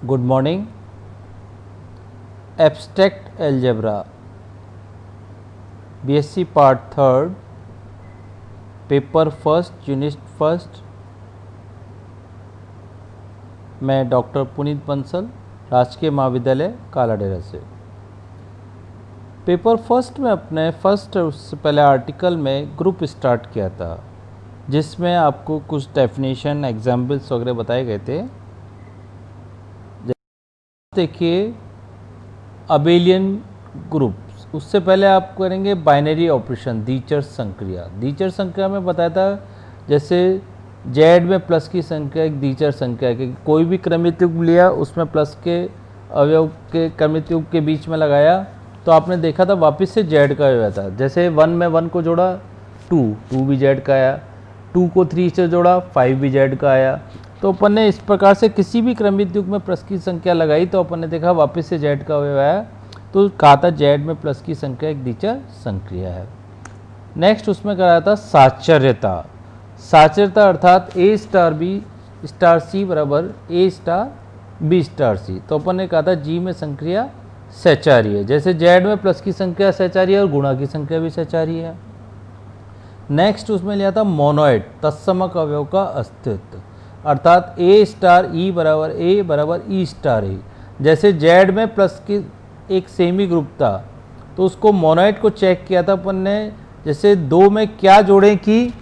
Good morning. Abstract algebra BSc part third, paper first, unit first. मैं doctor Puneet Bansal, राजकीय महाविद्यालय कालाडेरा से। पेपर फर्स्ट में अपने फर्स्ट उससे पहले आर्टिकल में ग्रुप स्टार्ट किया था, जिसमें आपको कुछ डेफिनेशन एग्जाम्पल्स वगैरह बताए गए थे। देखिए अबेलियन ग्रुप, उससे पहले आप करेंगे बाइनरी ऑपरेशन, द्विचर संक्रिया। द्विचर संक्रिया में बताया था जैसे जेड में प्लस की संख्या एक द्विचर संख्या है कि कोई भी क्रमित युग्म लिया उसमें प्लस के अवयव के क्रमित युग्म के बीच में लगाया तो आपने देखा था वापस से जेड का अवयव था। जैसे 1 में 1 को जोड़ा 2 भी जेड का आया, 2 को 3 से जोड़ा 5 भी जेड का आया। तो अपन ने इस प्रकार से किसी भी क्रमित युग्म में प्लस की संख्या लगाई तो अपन ने देखा वापस से जेड का अवयव आया, तो कहा था जेड में प्लस की संख्या एक द्विचर संक्रिया है। नेक्स्ट उसमें कराया था साचर्यता। साचर्यता अर्थात ए स्टार बी स्टार सी बराबर ए स्टार बी स्टार सी। तो अपन ने कहा था जी में संक्रिया सहचारी है, जैसे जेड में प्लस की संख्या सहचारी है और गुणा की संख्या भी सहचारी है। नेक्स्ट उसमें लिया था मोनोइड, तत्समक अवयव का अस्तित्व, अर्थात ए स्टार ई बराबर ई स्टार ए। जैसे जेड में प्लस की एक सेमी ग्रुप था तो उसको मोनोइड को चेक किया था अपन ने, जैसे 2 में क्या जोड़ें कि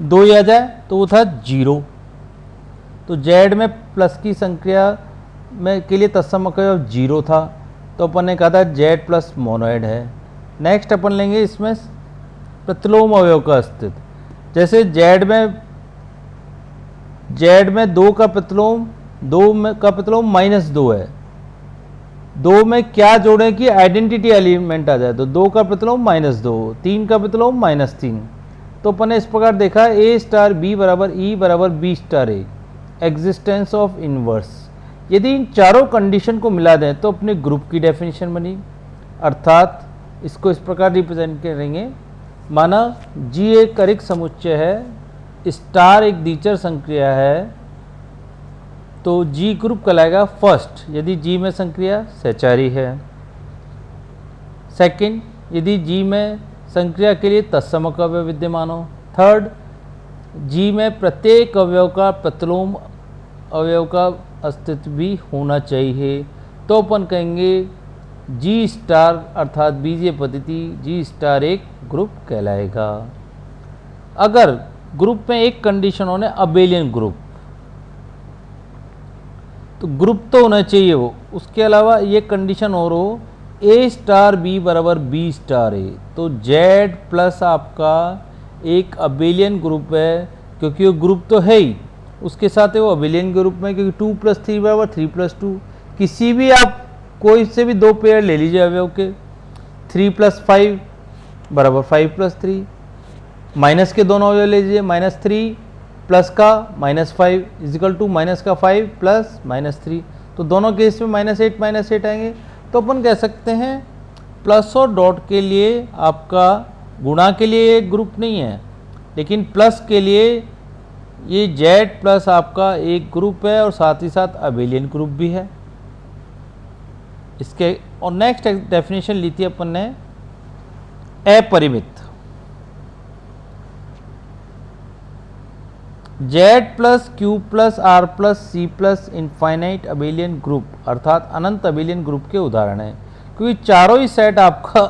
2 आ जाए, तो वो था 0। तो जेड में प्लस की संख्या में के लिए तत्समक अवयव 0 था, तो अपन ने कहा था जेड प्लस मोनोइड है। नेक्स्ट अपन लेंगे इसमें प्रतिलोम अवयव का अस्तित्व, जैसे जेड में 2 का प्रतिलोम -2 है, 2 में क्या जोड़ें कि आइडेंटिटी एलिमेंट आ जाए, तो 2 का प्रतिलोम -2, 3 का प्रतिलोम -3। तो अपन ने इस प्रकार देखा ए स्टार बी बराबर ई बराबर B star A, existence of inverse. यदि इन चारों कंडीशन को मिला दें तो अपने ग्रुप की डेफिनेशन बनी, अर्थात इसको इस प्रकार रिप्रेजेंट करेंगे। माना जी एक अरिक्त समुच्चय है, स्टार एक द्विचर संक्रिया है, तो जी ग्रुप कहलाएगा फर्स्ट यदि जी में संक्रिया सहचारी है। सेकंड, यदि जी में संक्रिया के लिए तत्समक अवयव विद्यमान हो। थर्ड, जी में प्रत्येक अवयव का प्रतिलोम अवयव का अस्तित्व भी होना चाहिए। तो अपन कहेंगे जी स्टार अर्थात बीजीय पद्धति जी स्टार एक ग्रुप कहलाएगा। अगर ग्रुप में एक कंडीशन होने अबेलियन ग्रुप, तो ग्रुप तो होना चाहिए वो, उसके अलावा ये कंडीशन और हो ए स्टार बी बराबर बी स्टार ए, तो जेड प्लस आपका एक अबेलियन ग्रुप है, क्योंकि वो ग्रुप तो है ही, उसके साथ है वो अबेलियन ग्रुप में, क्योंकि 2 + 3 बराबर 3 + 2। किसी भी आप कोई से भी 2 पेयर ले लीजिए अवयव के, 3 + 5 बराबर 5 + 3, माइनस के दोनों अवयव ले लीजिए, -3 प्लस का -5 इजिकल टू माइनस का 5 प्लस -3, तो दोनों केस में -8 आएंगे। तो अपन कह सकते हैं प्लस और डॉट के लिए आपका गुणा के लिए एक ग्रुप नहीं है, लेकिन प्लस के लिए ये जेड प्लस आपका एक ग्रुप है और साथ ही साथ अबेलियन ग्रुप भी है इसके। और नेक्स्ट डेफिनेशन ली थी अपन ने अपरिमित, Z plus Q plus R plus C plus infinite abelian group, अर्थात अनंत अबेलियन ग्रुप के उदाहरण है, क्योंकि चारों ही सेट आपका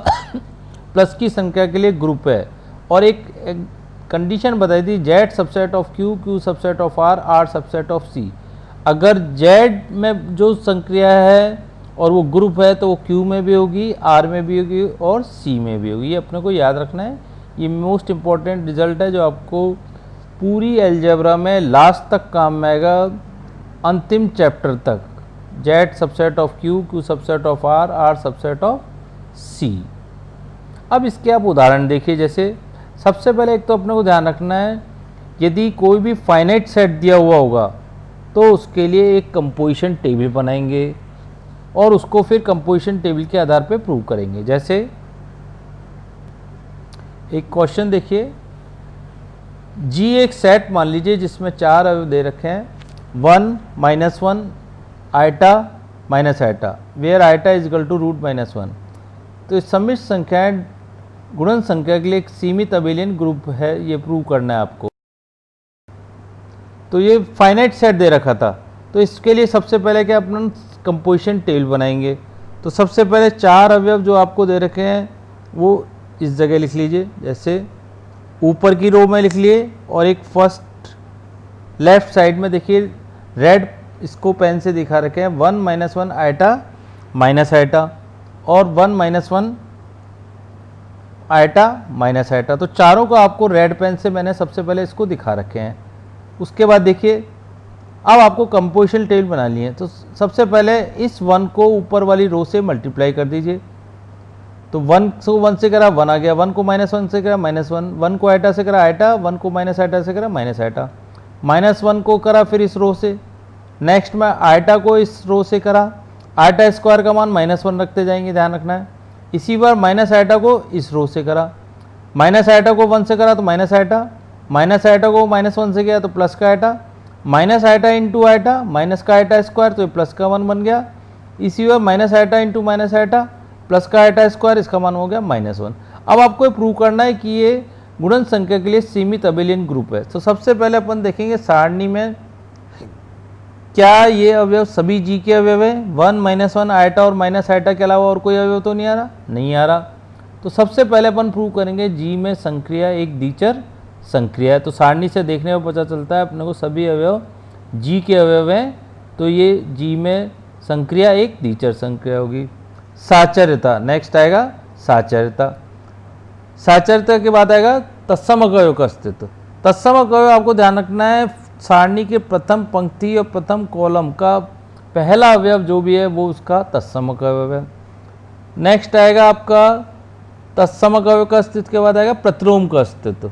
प्लस की संख्या के लिए ग्रुप है। और एक कंडीशन बताई थी Z subset of Q, Q subset of R, R subset of C. अगर जेड में जो संक्रिया है और वो ग्रुप है तो वो क्यू में भी होगी, आर में भी होगी और सी में भी होगी। ये अपने को याद रखना है, ये मोस्ट इंपॉर्टेंट रिजल्ट है जो आपको पूरी अलजेब्रा में लास्ट तक काम में आएगा, अंतिम चैप्टर तक। Z subset of Q, Q subset of R, R subset of C. अब इसके आप उदाहरण देखिए, जैसे सबसे पहले एक तो अपने को ध्यान रखना है यदि कोई भी फाइनाइट सेट दिया हुआ होगा तो उसके लिए एक कंपोजिशन टेबल बनाएंगे और उसको फिर कंपोजिशन टेबल के आधार पे प्रूव करेंगे। जैसे एक क्वेश्चन देखिए, जी एक सेट मान लीजिए जिसमें 4 अवयव दे रखे हैं, 1 -1 iota minus iota, where iota is equal to root minus 1। तो इस सम्मिश्र संख्याएं गुणन संख्या के लिए एक सीमित अबेलियन ग्रुप है, ये प्रूव करना है आपको। तो ये फाइनाइट सेट दे रखा था, तो इसके लिए सबसे पहले क्या अपन कंपोजिशन टेबल बनाएंगे। तो सबसे पहले 4 अवयव जो आपको दे रखे हैं वो इस जगह लिख लीजिए, जैसे ऊपर की रो में लिख लिए, और एक फर्स्ट लेफ्ट साइड में देखिए रेड इसको पेन से दिखा रखे हैं 1 - 1 आइटा माइनस आइटा और 1 - 1 आइटा माइनस आइटा। तो चारों को आपको रेड पेन से मैंने सबसे पहले इसको दिखा रखे हैं। उसके बाद देखिए अब आपको कंपोजिशन टेबल बनानी है। तो सबसे पहले इस 1 को ऊपर वाली रो से मल्टीप्लाई कर दीजिए। तो 1 को 1 से करा 1 आ गया, 1 को -1 से करा -1, 1 को आइटा से करा आइटा, 1 को माइनस आइटा से करा माइनस आइटा, -1 को करा फिर इस रो से, नेक्स्ट में आइटा को इस रो से करा, आइटा स्क्वायर का मान -1 रखते जाएंगे, ध्यान रखना है। इसी बार माइनस आइटा को इस रो से करा, माइनस आइटा को 1 से करा तो माइनस आइटा, माइनस आइटा को -1 से किया तो प्लस का iota, minus iota into iota minus का आइटा स्क्वायर तो ये प्लस का 1 बन गया। इसी बार minus iota into minus iota plus का आइटा स्क्वायर, इसका मान हो गया -1। अब आपको ये प्रूव करना है कि ये गुणन संख्या के लिए सीमित अबेलियन ग्रुप है। तो सबसे पहले अपन देखेंगे सारणी में क्या ये अवयव सभी जी के अवयव है। 1 - 1 आइटा और माइनस आइटा के अलावा और कोई अवयव तो नहीं आ रहा, नहीं आ रहा। तो सबसे पहले अपन प्रूव करेंगे जी में संक्रिया एक द्विचर संक्रिया है। तो सारणी से देखने में पता चलता है अपने को सभी अवयव जी के अवयव हैं, तो ये जी में संक्रिया एक द्विचर संक्रिया होगी। साचर्यता, नेक्स्ट आएगा साचर्यता। साचर्यता के बाद आएगा तत्सम अवयव का अस्तित्व। तत्सम अवयव आपको ध्यान रखना है, सारणी के प्रथम पंक्ति और प्रथम कॉलम का पहला अवयव जो भी है वो उसका तत्सम अवयव है। नेक्स्ट आएगा आपका तत्सम अवयव का अस्तित्व के बाद आएगा प्रतिलोम का अस्तित्व।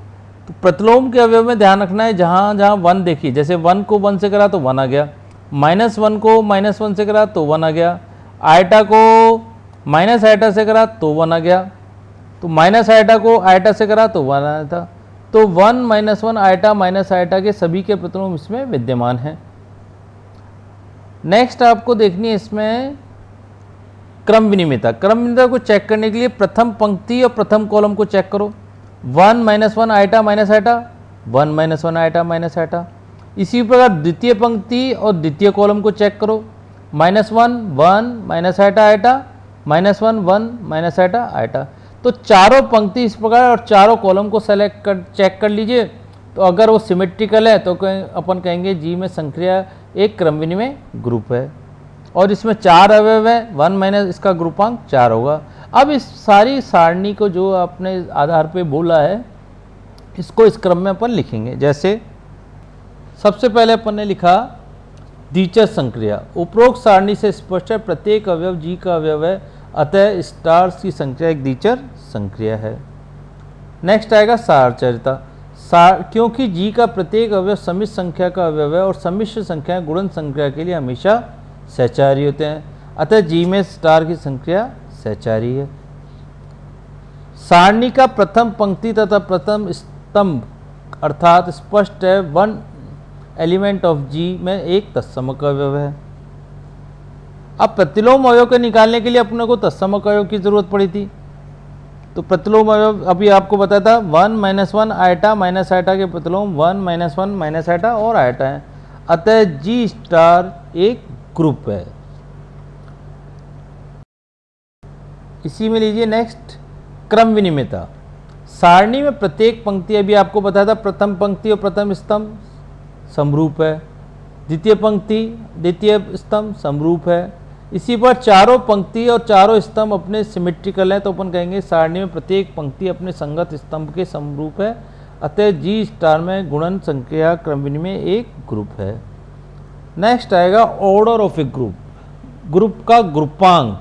तो प्रतिलोम के अवयव में ध्यान रखना है, जहाँ जहाँ 1 देखिए, जैसे 1 को 1 से करा तो 1 आ गया, -1 को -1 से करा तो 1 आ गया, आइटा को माइनस आइटा से करा तो 1 आ गया, तो माइनस आइटा को आइटा से करा तो 1 आया था। तो 1 - 1 आइटा माइनस आइटा के सभी के प्रतिलोम इसमें विद्यमान हैं। नेक्स्ट आपको देखनी है इसमें क्रम विनिमयता। क्रम विनिमयता को चेक करने के लिए प्रथम पंक्ति और प्रथम कॉलम को चेक करो। 1 - 1 iota minus iota, 1 - 1 iota minus iota. इसी प्रकार द्वितीय पंक्ति और द्वितीय कॉलम को चेक करो। -1 1 minus iota iota, -1 1 minus iota iota. तो चारों पंक्ति इस प्रकार और चारों कॉलम को सेलेक्ट कर चेक कर लीजिए। तो अगर वो सिमेट्रिकल है तो अपन कहेंगे जी में संक्रिया एक क्रम विनिमय ग्रुप है, और इसमें 4 अवयव है, 1 माइनस इसका ग्रुपांक 4 होगा। अब इस सारी सारणी को जो आपने आधार पे बोला है इसको इस क्रम में अपन लिखेंगे। जैसे सबसे पहले अपन ने लिखा द्विचर संक्रिया। उपरोक्त सारणी से स्पष्ट है प्रत्येक अवयव जी का अवयव है, अतः स्टार्स की संख्या एक द्विचर संक्रिया है। नेक्स्ट आएगा साचर्यता। क्योंकि जी का प्रत्येक अवयव सम्मिश्र संख्या का अवयव है और सम्मिश्र संख्याएं गुणन संख्या के लिए हमेशा सहचारी होते हैं, अतः जी में स्टार की संख्या सहचारी है। सारणी का प्रथम पंक्ति तथा प्रथम स्तंभ अर्थात स्पष्ट है 1 एलिमेंट ऑफ जी में एक तत्सम अवयव है। अब प्रतिलोम अवयव को निकालने के लिए अपने को तत्सम अवयव की जरूरत पड़ी थी। तो प्रतिलोम अवयव अभी आपको बताया था 1 - 1 आइटा माइनस आइटा के प्रतिलोम 1 - 1 माइनस आइटा और आइटा है, अतः जी स्टार एक ग्रुप है। इसी में लीजिए नेक्स्ट क्रम विनिमयता। सारणी में प्रत्येक पंक्ति अभी आपको बताया था प्रथम पंक्ति और प्रथम स्तंभ समरूप है, द्वितीय पंक्ति द्वितीय स्तंभ समरूप है। इसी पर चारों पंक्ति और चारों स्तंभ अपने सिमेट्रिकल हैं, तो अपन कहेंगे सारणी में प्रत्येक पंक्ति अपने संगत स्तंभ के समरूप है, अतः जी स्टार में गुणन संख्या क्रम विनिमय एक ग्रुप है। नेक्स्ट आएगा order of A group. Group का ग्रुपांक।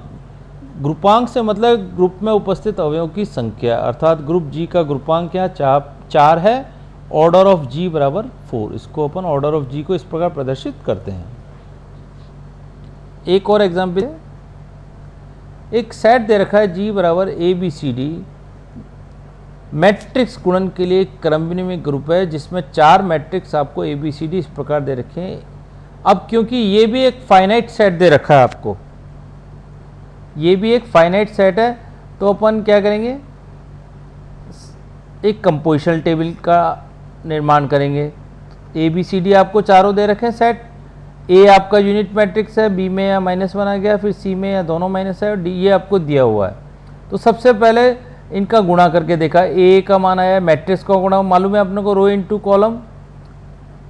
ग्रुपांक से मतलब ग्रुप में उपस्थित अवयवों की संख्या, अर्थात ग्रुप जी का ग्रुपांक यहाँ 4 है, ऑर्डर ऑफ जी बराबर 4। इसको अपन ऑर्डर ऑफ जी को इस प्रकार प्रदर्शित करते हैं। एक और एग्जाम्पल, एक सेट दे रखा है जी बराबर ABCD, मैट्रिक्स गुणन के लिए क्रम विनिमय ग्रुप है जिसमें 4 मैट्रिक्स आपको ABCD इस प्रकार दे रखे हैं। अब क्योंकि ये भी एक फाइनाइट सेट दे रखा है आपको, ये भी एक फाइनाइट सेट है, तो अपन क्या करेंगे, एक कंपोजिशनल टेबल का निर्माण करेंगे। ए बी सी डी आपको चारों दे रखे हैं सेट। ए आपका यूनिट मैट्रिक्स है, बी में या -1 आ गया, फिर सी में या दोनों माइनस है, और डी ये आपको दिया हुआ है। तो सबसे पहले इनका गुणा करके देखा, ए का मान आया, मैट्रिक्स का गुणा मालूम है अपने को, रो इनटू कॉलम,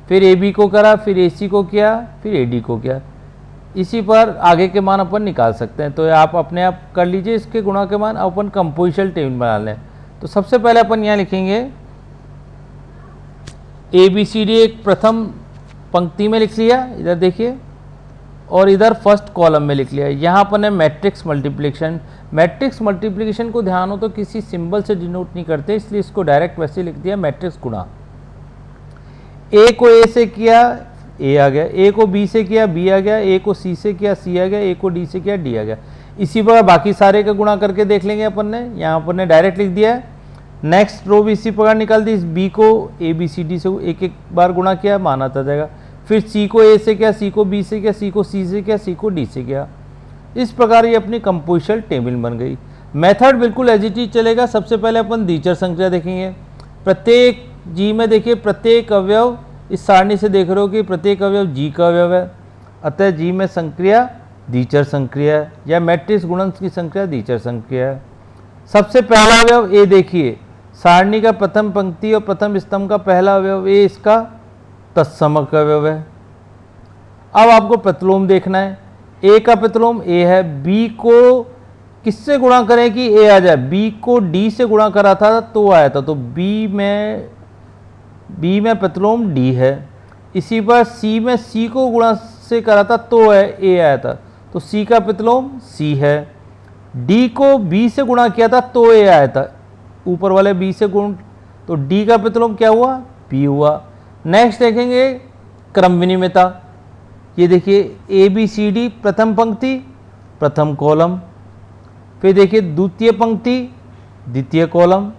फिर ए बी को करा, फिर ए सी को किया, फिर ए डी को किया। इसी पर आगे के मान अपन निकाल सकते हैं। तो आप अपने आप कर लीजिए इसके गुणा के मान, अपन कंपोजिशनल टेबल बना लें। तो सबसे पहले अपन यहाँ लिखेंगे ए बी सी डी, एक प्रथम पंक्ति में लिख लिया, इधर देखिए, और इधर फर्स्ट कॉलम में लिख लिया। यहाँ अपन ने मैट्रिक्स मल्टीप्लिकेशन, मैट्रिक्स मल्टीप्लिकेशन को ध्यान हो तो किसी सिंबल से डिनोट नहीं करते, इसलिए इसको डायरेक्ट वैसे लिख दिया, मैट्रिक्स गुणा। ए को ए से किया, ए आ गया, ए को बी से किया, बी आ गया, ए को सी से किया, सी आ गया, ए को डी से किया, डी आ गया। इसी प्रकार बाकी सारे का गुणा करके देख लेंगे अपन ने, यहाँ अपन ने डायरेक्ट लिख दिया है। नेक्स्ट रो भी इसी प्रकार निकाल दी, इस बी को ए बी सी डी से एक एक बार गुणा किया, मान आता जाएगा। फिर सी को ए से किया, सी को बी से किया, सी को सी से किया, सी को डी से किया। इस प्रकार ये अपनी कंपोजिशनल टेबल बन गई। मेथड बिल्कुल एज इट इज चलेगा। सबसे पहले अपन दीचर संख्या देखेंगे। प्रत्येक जी में देखिए, प्रत्येक अवयव, इस सारणी से देख रहे हो कि प्रत्येक अवयव जी का अवयव है, अतः जी में संक्रिया दीचर संक्रिया है, या मैट्रिक्स गुणन की संख्या दीचर संक्रिया है। सबसे पहला अवयव ए देखिए, सारणी का प्रथम पंक्ति और प्रथम स्तंभ का पहला अवयव ए, इसका तत्समक अवयव है। अब आपको प्रतिलोम देखना है। ए का प्रतिलोम ए है, बी को किससे गुणा करें कि ए आ जाए, बी को डी से गुणा करा था तो आया था, तो बी में प्रतिलोम डी है। इसी पर सी में सी को गुणा से करा था तो ए आया था, तो सी का प्रतिलोम सी है। डी को बी से गुणा किया था तो ए आया था, ऊपर वाले बी से गुण, तो डी का प्रतिलोम क्या हुआ, बी हुआ। नेक्स्ट देखेंगे क्रम विनिमयता। ये देखिए ए बी सी डी प्रथम पंक्ति प्रथम कॉलम, फिर देखिए द्वितीय पंक्ति द्वितीय column,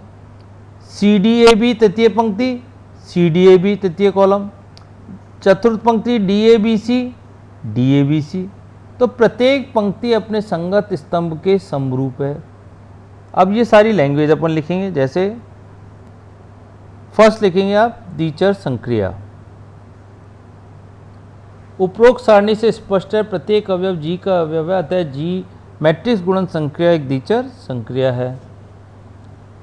C D A B तृतीय पंक्ति सी डी ए बी तृतीय कॉलम, चतुर्थ पंक्ति डी ए बी सी। तो प्रत्येक पंक्ति अपने संगत स्तंभ के समरूप है। अब ये सारी लैंग्वेज अपन लिखेंगे। जैसे फर्स्ट लिखेंगे आप दीचर संक्रिया। उपरोक्त सारणी से स्पष्ट है प्रत्येक अवयव जी का अवयव है, अतः जी मैट्रिक्स गुणन संक्रिया एक दीचर संक्रिया है।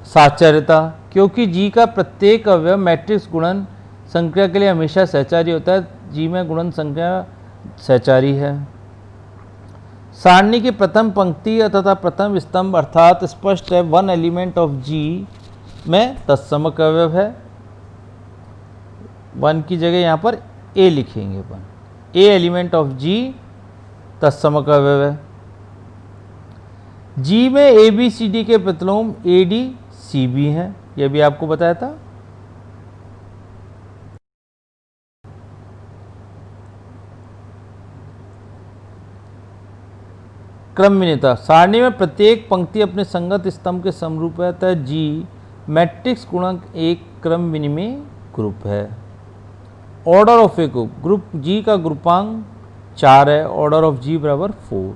साचर्यता, क्योंकि जी का प्रत्येक अवयव मैट्रिक्स गुणन संक्रिया के लिए हमेशा सहचारी होता है, जी में गुणन संक्रिया सहचारी है। सारणी की प्रथम पंक्ति तथा प्रथम स्तंभ अर्थात स्पष्ट है, वन एलिमेंट ऑफ जी में तत्समक अवयव है। वन की जगह यहाँ पर ए लिखेंगे अपन, ए एलिमेंट ऑफ जी तत्समक अवयव है। जी में ए बी सी डी के प्रतिलोम ए डी सी बी हैं, यह भी आपको बताया था। क्रम विनिमयता, सारणी में प्रत्येक पंक्ति अपने संगत स्तंभ के समरूप है, अतः जी मैट्रिक्स गुणक एक क्रम विनिमय ग्रुप है। ऑर्डर ऑफ ए ग्रुप, जी का ग्रुपांक 4 है, ऑर्डर ऑफ जी बराबर 4।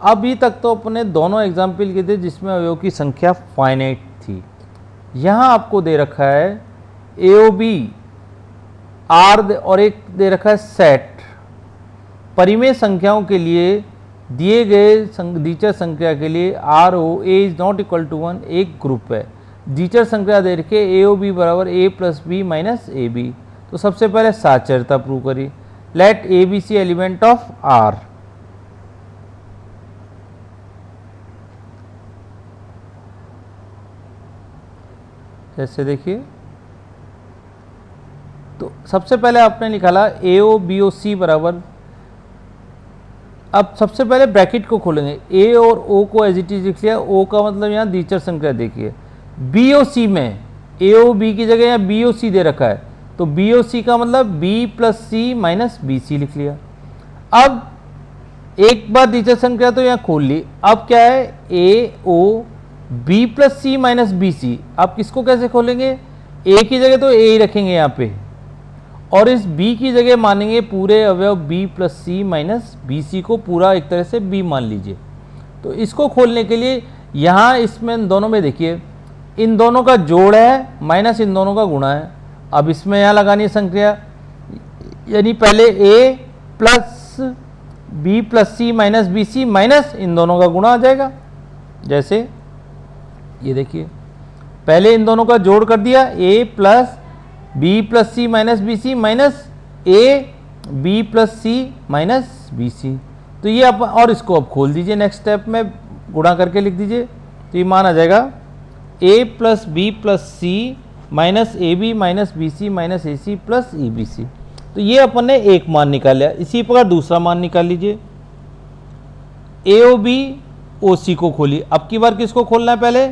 अभी तक तो अपने दोनों एग्जाम्पल किए थे जिसमें अवयव की संख्या फाइनाइट थी। यहाँ आपको दे रखा है एओबी आर और एक दे रखा है सेट। परिमेय संख्याओं के लिए दिए गए दीचर संख्या के लिए R O A is not equal to 1 एक ग्रुप है। दीचर संख्या दे रखे ए ओ बी बराबर A plus B minus A B. तो सबसे पहले साचर्यता प्रूव करी। Let A B C element of R. जैसे देखिए, तो सबसे पहले आपने निकाला ए ओ बी ओ सी बराबर, अब सबसे पहले ब्रैकेट को खोलेंगे, ए और ओ को एज इट इज लिख लिया। ओ का मतलब यहाँ दीचर संख्या देखिए, बी ओ सी में ए ओ बी की जगह यहाँ बी ओ सी दे रखा है, तो बी ओ सी का मतलब B plus C minus B सी लिख लिया। अब एक बार दीचर संख्या तो यहाँ खोल ली, अब क्या है ए O B plus C minus B सी। आप किसको कैसे खोलेंगे, ए की जगह तो ए ही रखेंगे यहाँ पे, और इस b की जगह मानेंगे पूरे अवयव b plus C minus B सी को पूरा एक तरह से b मान लीजिए। तो इसको खोलने के लिए यहाँ इसमें इन दोनों में देखिए, इन दोनों का जोड़ है माइनस इन दोनों का गुणा है। अब इसमें यहाँ लगानी है संक्रिया, यानी पहले a plus B plus C minus B C minus इन दोनों का गुणा आ जाएगा। जैसे ये देखिए, पहले इन दोनों का जोड़ कर दिया, a plus B plus C minus B C minus A B plus C minus B C. तो ये आप और इसको अब खोल दीजिए, नेक्स्ट स्टेप में गुणा करके लिख दीजिए। तो ये मान आ जाएगा a plus B plus C minus A B minus B C minus A C plus E B C. तो ये अपन ने एक मान निकाल लिया। इसी प्रकार दूसरा मान निकाल लीजिए, ए ओ बी ओ सी को खोलिए। अब की बार किसको खोलना है, पहले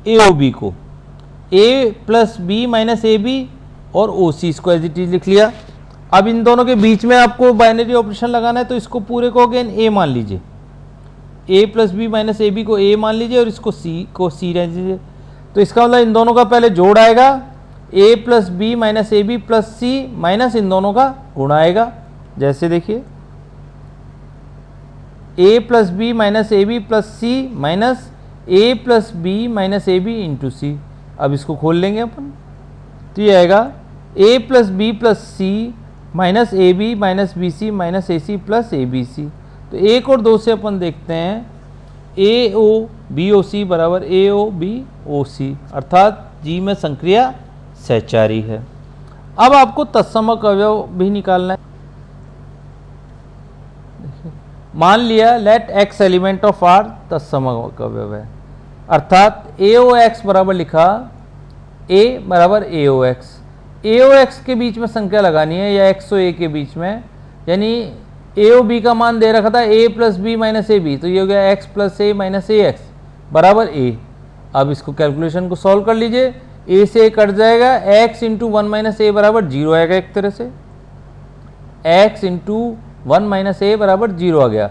ए ओ बी को, a plus B minus A B और ओ सी इसको एज इट इज लिख लिया। अब इन दोनों के बीच में आपको बाइनरी ऑपरेशन लगाना है, तो इसको पूरे को अगेन a मान लीजिए, a plus B minus A B को a मान लीजिए और इसको c रह दीजिए। तो इसका मतलब इन दोनों का पहले जोड़ आएगा, a plus B minus A B plus C minus इन दोनों का गुणा आएगा। जैसे देखिए a plus B minus A B plus C minus a plus B minus A B into C. अब इसको खोल लेंगे अपन, तो ये आएगा a plus B plus C minus A B minus B C minus A C plus A B C. तो एक और दो से अपन देखते हैं, ए ओ बी ओ सी बराबर ए ओ बी ओ सी, अर्थात जी में संक्रिया सहचारी है। अब आपको तत्समक अवयव भी निकालना है। मान लिया let X element of R तत्समक अवयव है, अर्थात ए ओ एक्स बराबर लिखा a बराबर ए ओ एक्स। ए ओ एक्स के बीच में संख्या लगानी है या एक्स ओ ए के बीच में, यानी ए ओ बी का मान दे रखा था a plus B minus A B, तो ये हो गया x plus A minus A X बराबर a। अब इसको कैलकुलेशन को सॉल्व कर लीजिए, a से कट जाएगा, x into one minus A बराबर जीरो आएगा एक तरह से, x into one minus A बराबर जीरो आ गया,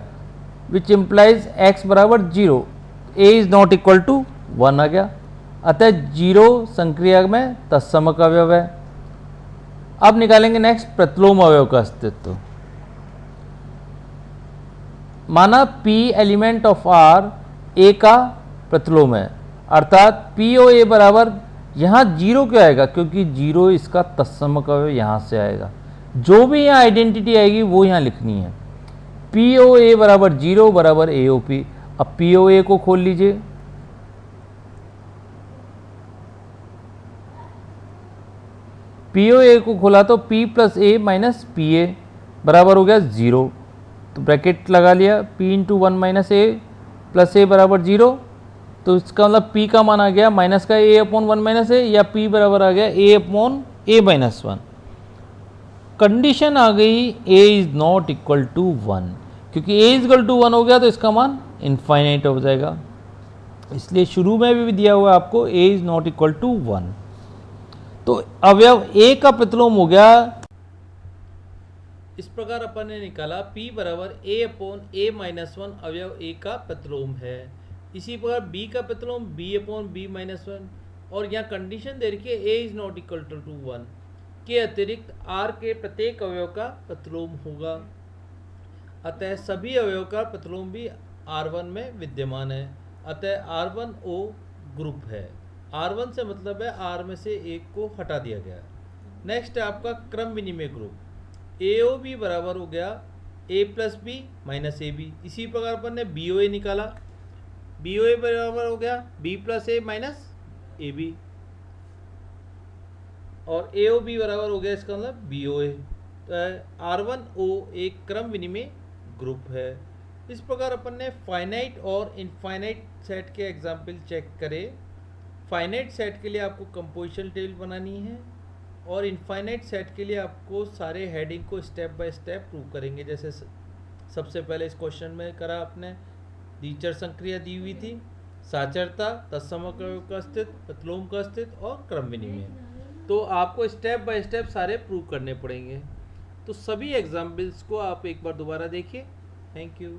विच इम्प्लाइज x बराबर zero, a is not equal to one आ गया। अतः जीरो संक्रिया में तत्समक अवयव है। अब निकालेंगे नेक्स्ट प्रतिलोम अवयव का अस्तित्व। माना P element of R A का प्रतिलोम है, अर्थात पी ओ ए बराबर, यहाँ जीरो क्यों आएगा, क्योंकि जीरो इसका तत्समक अवयव यहाँ से आएगा। जो भी यहाँ आइडेंटिटी आएगी वो यहाँ लिखनी है। पी ओ ए बराबर जीरो बराबर ए ओ पी। अब पी ओ ए को खोल लीजिए, पी ओ ए को खोला तो p plus A minus P A बराबर हो गया जीरो। तो ब्रैकेट लगा लिया, p इंटू वन माइनस ए प्लस ए बराबर जीरो। तो इसका मतलब p का मान आ गया माइनस का a upon one minus A, या p बराबर आ गया a upon A minus one. Condition आ गई a is not equal to one, क्योंकि a is equal to one हो गया तो इसका मान इनफाइनाइट हो जाएगा। इसलिए शुरू में भी दिया हुआ है आपको a is not equal to one. तो अवयव A का प्रतिलोम हो गया। इस प्रकार अपन ने निकाला P बराबर A upon A minus one अवयव A का प्रतिलोम है। इसी प्रकार B का प्रतिलोम B upon B minus one, और यहाँ कंडीशन दे रखी है A is not equal to one के अतिरिक्त R के प्रत्येक अवयव का प्रतिलोम होगा। अतः सभी अवयव का प्रतिलोम भी R1 में विद्यमान है। अतः R1 O ग्रुप है। R1 से मतलब है R में से एक को हटा दिया गया। नेक्स्ट है आपका क्रम विनिमय ग्रुप। AOB बराबर हो गया A plus B minus A B. इसी प्रकार अपन ने BOA निकाला, BOA बराबर हो गया B plus A minus A B, और AOB बराबर हो गया इसका मतलब BOA। तो R1O एक क्रम विनिमय ग्रुप है। इस प्रकार अपन ने फाइनाइट और इनफाइनाइट सेट के एग्जाम्पल चेक करे। फाइनाइट सेट के लिए आपको कंपोजिशन टेबल बनानी है, और इनफाइनाइट सेट के लिए आपको सारे हेडिंग को स्टेप बाय स्टेप प्रूव करेंगे। जैसे सबसे पहले इस क्वेश्चन में करा आपने, दीचर संक्रिया दी हुई थी, साचरता, तत्समक अवयव का अस्तित्व, प्रतिलोम का अस्तित्व और क्रम विनिमय। तो आपको स्टेप बाय स्टेप सारे प्रूव करने पड़ेंगे। तो सभी एग्जाम्पल्स को आप एक बार दोबारा देखिए। Thank you.